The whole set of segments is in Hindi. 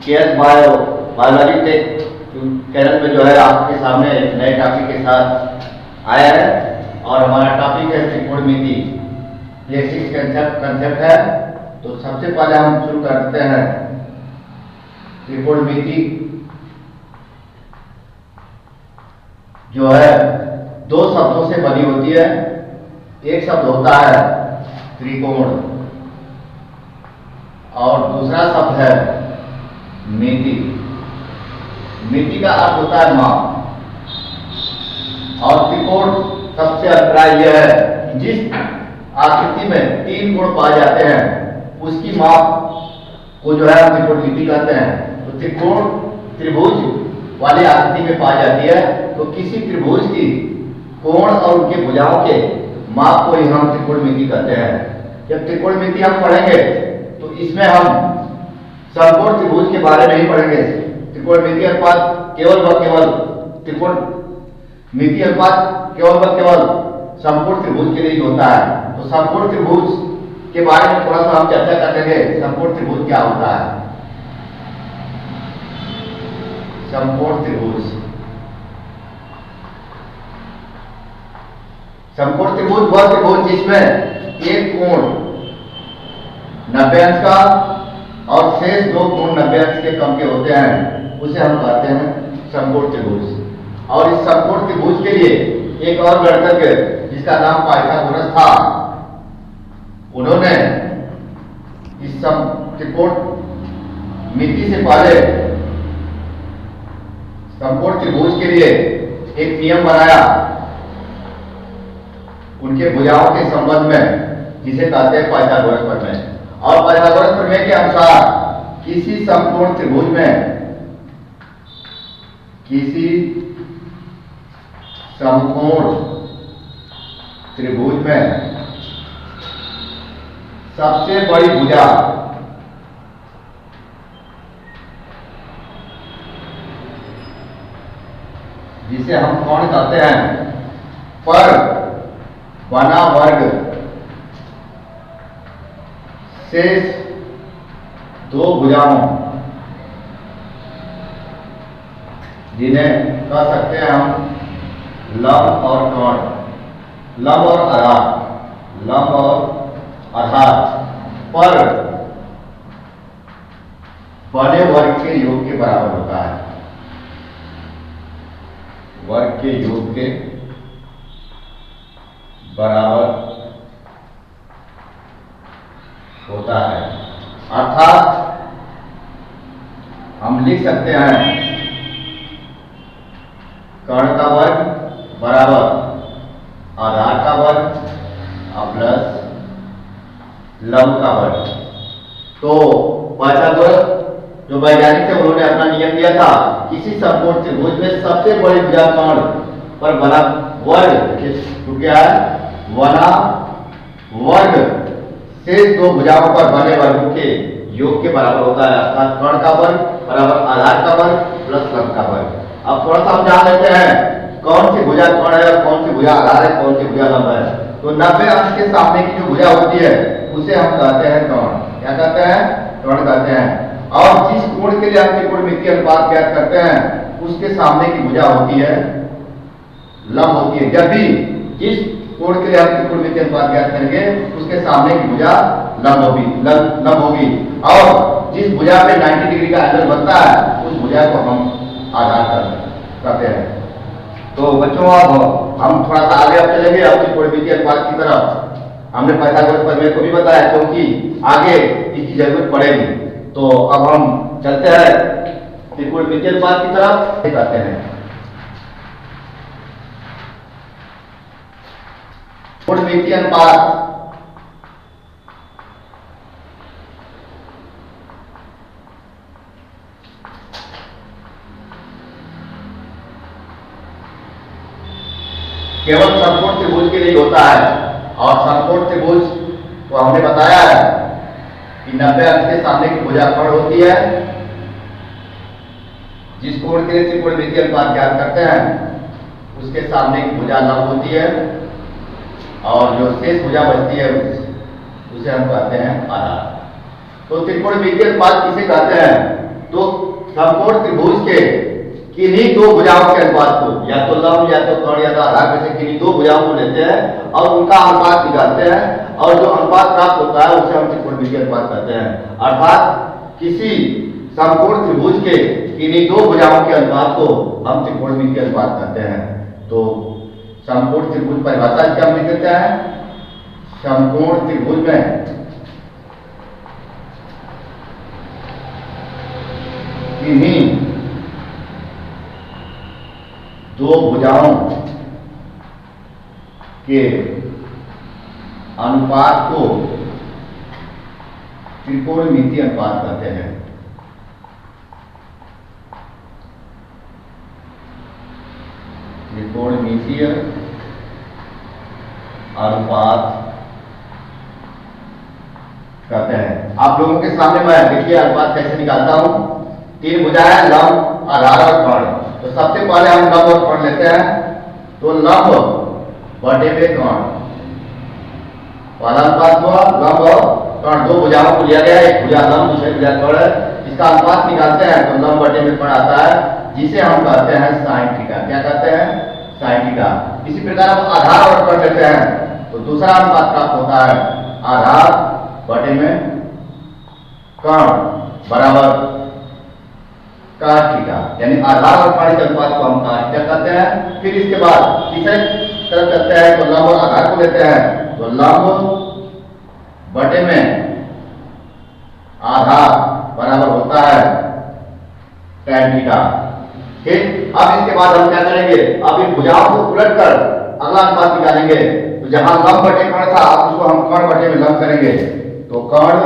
केएस बायोलॉजी टेक चैनल पे जो है आपके सामने एक नए टॉपिक के साथ आया है और हमारा टॉपिक है त्रिकोणमिति। ये 6 कंसेप्ट है। तो सबसे पहले हम शुरू करते हैं। त्रिकोणमिति जो है दो शब्दों से बनी होती है। एक शब्द होता है त्रिकोण और दूसरा शब्द है मिति। मिति का अर्थ होता है माप और त्रिकोण सबसे अभिप्राय यह है कि जिस आकृति में 3 कोण पाए जाते हैं उसकी माप को जो है हम त्रिकोणमिति कहते हैं। तो त्रिकोण त्रिभुज वाली आकृति में पाई जाती है। तो किसी त्रिभुज की कोण और उनके भुजाओं के माप को ही हम त्रिकोणमिति कहते हैं। जब त्रिकोणमिति हम पढ़ेंगे तो इसमें हम समकोण त्रिभुज के बारे में ही पढ़ेंगे। त्रिकोणमिति अनुपात केवल त्रिकोणमिति अनुपात केवल समकोण त्रिभुज के लिए होता है। तो समकोण त्रिभुज के बारे में थोड़ा सा हम चर्चा करेंगे। समकोण त्रिभुज क्या होता है? समकोण त्रिभुज वह त्रिभुज जिसमें एक कोण 90 अंश का और शेष 2 कोण 90 अंश के कम के होते हैं, उसे हम कहते हैं समकोण त्रिभुज। और इस समकोण त्रिभुज के लिए एक और गणितज्ञ जिसका नाम पाइथागोरस था, उन्होंने इस त्रिकोणमिति से पहले समकोण त्रिभुज के लिए एक नियम बनाया उनके भुजाओं के संबंध में, जिसे कहते हैं पाइथागोरस प्रमेय। और पाइथागोरस प्रमेय के अनुसार किसी समकोण त्रिभुज में सबसे बड़ी भुजा जिसे हम कोण कहते हैं पर बना वर्ग शेष 2 भुजाओं, जिन्हें कह सकते हैं हम लंब और कोण, लंब और आधार पर बने वर्ग के योग के बराबर होता है। वर्ग के योग के बराबर होता है। अर्थात हम लिख सकते हैं कर्ण का वर्ग बराबर आधार का वर्ग प्लस लंब का वर्ग। तो पाइथागोरस जो वैज्ञानिक थे, उन्होंने अपना नियम दिया था किसी समकोण त्रिभुज में सबसे बड़ी भुजा कोण पर बना वर्ग, तो क्या है बना वर्ग शेष 2 भुजाओं पर बने वर्गों के योग के बराबर होता है। अर्थात कर्ण का वर्ग बराबर आधार का वर्ग प्लस लंब का वर्ग। अब थोड़ा सा हम जान लेते हैं कौन सी भुजा कर्ण है और कौन सी भुजा आधार है, कौन सी भुजा लंब है। तो 90 अंश के सामने की जो भुजा होती है उसे हम कहते हैं कर्ण। क्या कहते हैं? कर्ण कहते हैं। और जिस कोण के लिए हम त्रिकोणमिति अनुपात ज्ञात करते हैं उसके सामने की भुजा होती है लंब होती है। जब भी जिस कोण के लिए हम त्रिकोणमिति अनुपात ज्ञात करेंगे उसके सामने की भुजा लंब होगी। और जिस भुजा पे 90 डिग्री का एंगल बनता है उस भुजा को हम आधार कहते हैं। तो बच्चों अब हम थोड़ा सा आगे अब चलेंगे अब त्रिकोणमिति अनुपात की तरफ। हमने पाइथागोरस प्रमेय को भी बताया क्योंकि आगे इसकी जरूरत पड़ेगी। तो अब हम चलते हैं त्रिकोणमिति अनुपात की तरफ। कहते हैं त्रिकोणमिति अनुपात केवल समकोण त्रिभुज के लिए होता है। और समकोण त्रिभुज तो हमने बताया है कि 90 अंश के सामने की भुजा कोण होती है। जिस कोण के लिए त्रिकोणमिति अनुपात ज्ञात करते हैं उसके सामने की भुजा लंब होती है और जो शेष भुजा बचती है उसे हम कहते हैं आधार। तो त्रिकोणमिति अनुपात किसे कहते हैं? तो समकोण त्रिभुज के किन्हीं दो भुजाओं के अनुपात को, या तो लंब या तो कर्ण या तो आधार में से किन्हीं दो भुजाओं को लेते हैं और उनका अनुपात निकालते हैं, और जो अनुपात प्राप्त होता है उसे हम त्रिकोणमितीय अनुपात कहते हैं। अर्थात किसी समकोण त्रिभुज के किन्हीं दो भुजाओं के अनुपात को हम त्रिकोणमितीय अनुपात कहते हैं। तो समकोण त्रिभुज परिभाषा क्या हम लिख देते हैं, समकोण त्रिभुज में किन्हीं दो भुजाओं के अनुपात को त्रिकोणमितीय अनुपात कहते हैं। त्रिकोणमितीय अनुपात कहते हैं। आप लोगों के सामने मैं देखिए अनुपात कैसे निकालता हूं। तीन भुजाएं लंब, आधार और कर्ण। तो सबसे पहले हम लंब और कर्ण लेते हैं। तो लंब बटे में कर्ण, पहला अनुपात हुआ लंब और कर्ण, दो भुजाओं को लिया गया, एक भुजा लंब दूसरी भुजा कर्ण, इसका अनुपात निकालते हैं तो लंब बटे में कर्ण आता है, जिसे हम कहते हैं साइन थीटा। क्या कहते हैं, साइन थीटा। इसी प्रकार हम आधार और कर्ण लेते हैं तो दूसरा अनुपात प्राप्त होता है, आधार बटे में कर्ण बराबर cos थीटा, यानी आधार और कर्ण के अनुपात को हम cos थीटा कहते हैं। फिर इसके बाद तीसरे तरफ चलते हैं तो लंब और आधार को लेते हैं तो लंब बटे में आधार बराबर होता है tan थीटा। फिर अब इसके बाद हम क्या करेंगे, अब इन भुजाओं को उलटकर अगला अनुपात निकालेंगे। तो जहां लंब बटे कर्ण था उसको हम कर्ण बटे में लंब करेंगे, तो कर्ण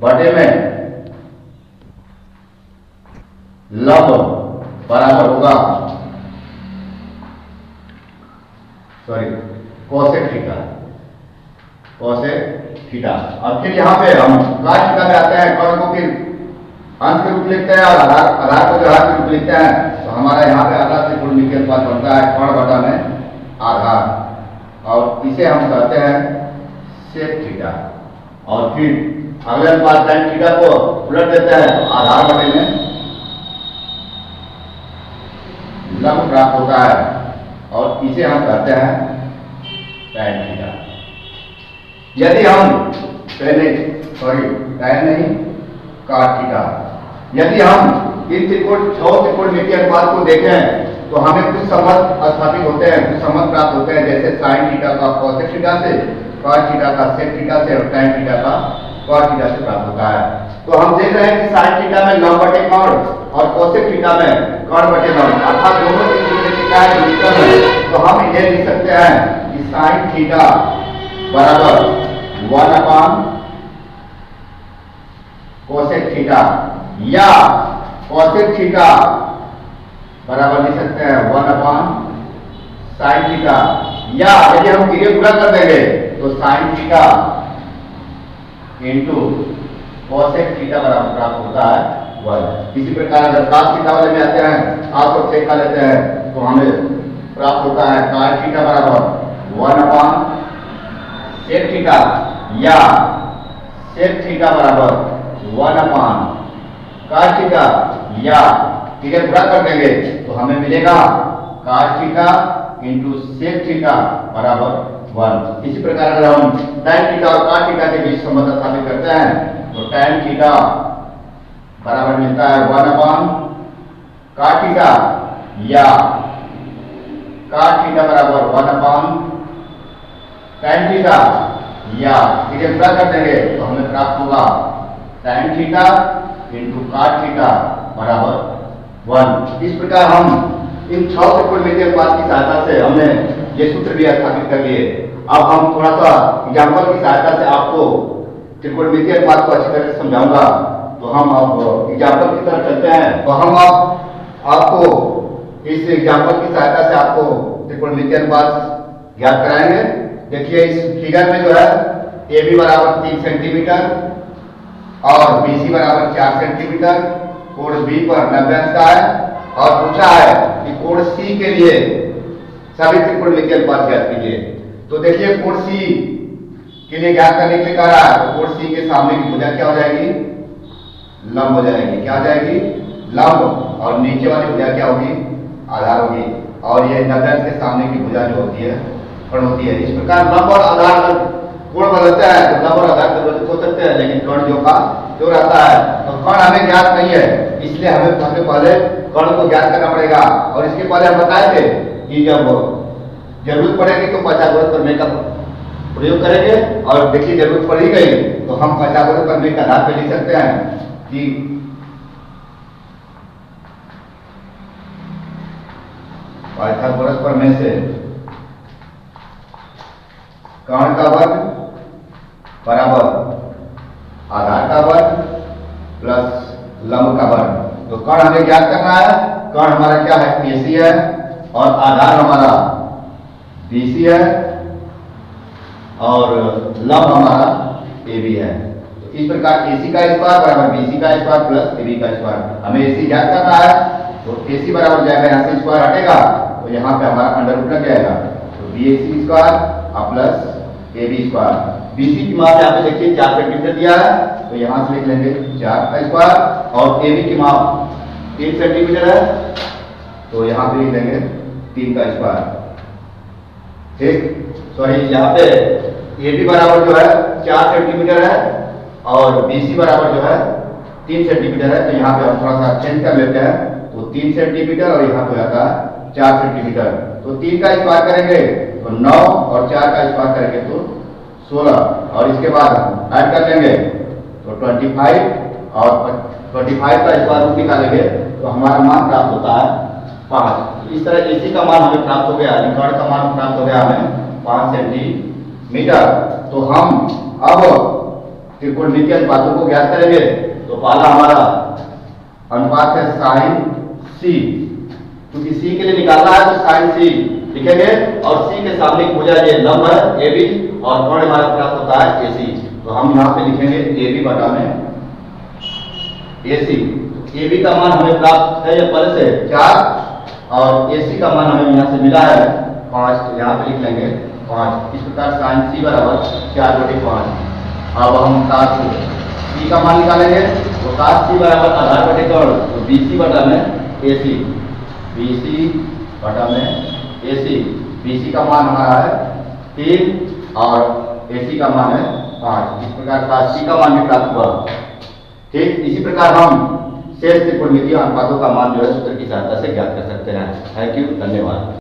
बटे में लंब बराबर होगा कोसेक थीटा, कोसेक थीटा। अब फिर यहाँ पे हम cos थीटा में आते हैं, कर्ण को फिर अंश के रूप लिखते हैं और आधार को ग्राहक के रूप लिखते हैं। तो हमारा यहाँ पे आधार त्रिकोणमितीय अनुपात बनता है कर्ण बटा में आधार, और इसे हम कहते हैं सेक थीटा। और फिर अगले अनुपात tan थीटा को उलट देते हैं तो आधार बटे में लंब प्राप्त होता है, और इसे हम कहते हैं tan थीटा। यदि हम tan नहीं cos थीटा, यदि हम इन त्रिकोणमितीय अनुपात को देखें तो हमें कुछ संबंध स्थापित होते हैं, कुछ संबंध प्राप्त होते हैं, जैसे sin थीटा का cosec थीटा से, cos थीटा का sec थीटा से और tan थीटा का cos थीटा से प्राप्त होता है। तो हम देख रहे हैं कि sin थीटा में लंब बटे कर्ण और cosec थीटा में कर्ण बटे लंब, अर्थात दोनों थीटा है। तो हम इन्हें लिख सकते हैं कि sin थीटा बराबर 1 cosec थीटा, या cosec थीटा बराबर लिख सकते हैं 1 sin थीटा, या यदि हम क्रिया पूरा कर देंगे तो sin theta into cosec theta बराबर प्राप्त होता है 1। इसी प्रकार अगर cos थीटा वाले में आते हैं, cos और sec का लेते हैं तो हमें प्राप्त होता है cos थीटा बराबर 1 sec थीटा, या sec थीटा बराबर 1 cos थीटा, या क्रिया पूरा कर देंगे तो हमें मिलेगा cos theta into sec theta बराबर 1। इसी प्रकार अगर हम tan थीटा और cos थीटा के बीच संबंध स्थापित करते हैं तो tan थीटा बराबर मिलता है 1 cos थीटा, या cos थीटा बराबर 1 tan थीटा, या क्रिया पूरा कर देंगे तो हमें प्राप्त होगा tan theta into cos theta बराबर 1। इस प्रकार हम इन 6 त्रिकोणमितीय अनुपात की सहायता से हमने ये सूत्र भी स्थापित कर लिए। अब हम थोड़ा सा एग्जाम्पल की सहायता से आपको त्रिकोणमितीय अनुपात को अच्छी तरह से समझाऊंगा। तो हम अब एग्जाम्पल की तरफ चलते हैं। तो हम आपको इस एग्जाम्पल की सहायता से आपको त्रिकोणमितीय अनुपात ज्ञात कराएंगे। देखिए इस फिगर में जो है ए बी बराबर 3 सेंटीमीटर और बी सी बराबर 4 सेंटीमीटर, कोण बी पर 90 अंश का है, और पूछा है कि कोण सी के लिए सभी त्रिकोणमितीय अनुपात ज्ञात कीजिए। तो देखिए कोण सी के लिए ज्ञात करने के लिए कह रहा है, तो कोण सी के सामने की भुजा क्या हो जाएगी, लंब हो जाएगी। क्या हो जाएगी? लंब। और नीचे वाली भुजा क्या होगी? आधार होगी। और ये 90 अंश के सामने की भुजा जो होती है कर्ण होती है। इस प्रकार लंब और आधार अगर कोण बदलता है तो लंब और आधार परिवर्तित हो सकते हैं, लेकिन कर्ण जो का जो रहता है। तो कर्ण हमें ज्ञात नहीं है, इसलिए हमें पहले कर्ण को ज्ञात करना पड़ेगा। और इसके पहले हम बताए थे कि जब जरूरत पड़ेगी तो पाइथागोरस प्रमेय का प्रयोग करेंगे। और देखिए जरूरत पड़ ही गई तो हम पाइथागोरस प्रमेय के आधार पर लिख सकते हैं कि पाइथागोरस प्रमेय से कर्ण का वर्ग बराबर आधार का वर्ग प्लस लंब का वर्ग। तो कर्ण हमें ज्ञात करना है। कर्ण हमारा क्या है? AC है। और आधार हमारा BC है। और लंब हमारा AB है। तो इस प्रकार AC का स्क्वायर बराबर BC का स्क्वायर प्लस AB का स्क्वायर। हमें AC ज्ञात करना है तो AC बराबर जाएगा, यहाँ से स्क्वायर हटेगा तो यहाँ पे हमारा अंडर रूट लग जाएगा। तो BAC square plus AB square. BC की माप यहाँ पे देखिए 4 सेंटीमीटर दिया है, तो यहाँ से लिख लेंगे 4 का स्क्वायर। और AB की माप 3 सेंटीमीटर है, तो यहाँ पे लिख लेंगे 3 का स्क्वायर। ठीक, सॉरी यहाँ पे AB बराबर जो है 4 सेंटीमीटर है और BC बराबर जो है 3 सेंटीमीटर है। तो यहाँ पे हम थोड़ा सा चेंज कर लेते हैं, तो 3 सेंटीमीटर और यहाँ पे आता है 4 सेंटीमीटर। तो 3 का स्क्वायर करेंगे तो 9 और 4 का स्क्वायर करेंगे तो 16। और इसके बाद ऐड कर लेंगे तो 25 और 25 का स्क्वायर रूट निकालेंगे तो हमारा मान प्राप्त होता है 5। इस तरह AC का मान हमें प्राप्त हो गया, कर्ण का मान प्राप्त हो गया हमें 5 सेंटीमीटर। तो हम अब त्रिकोणमितीय अनुपातों को ज्ञात करेंगे। तो पहला हमारा अनुपात है साइन C, क्योंकि C के लिए निकालना है तो साइन C लिखेंगे। और C के सामने की भुजा ये लंब है AB और कर्ण हमारा प्राप्त होता है AC। तो हम यहाँ पे लिखेंगे AB बटा में AC। AB का मान हमें प्राप्त है ये पहले से 4 और AC का मान हमें यहाँ से मिला है 5, तो यहाँ पे लिख लेंगे 5। इस प्रकार साइन C बराबर 4/5। अब हम cos C का मान निकालेंगे तो cos C बराबर आधार बटे कर्ण, तो BC बटा में AC। BC बटा में AC। BC का मान हमारा है 3 और AC का मान है 5। इस प्रकार cos C का मान भी प्राप्त हुआ। ठीक, इसी प्रकार हम शेष त्रिकोणमितीय अनुपातों का मान जो है सूत्र की सहायता से ज्ञात कर सकते हैं। थैंक यू, धन्यवाद।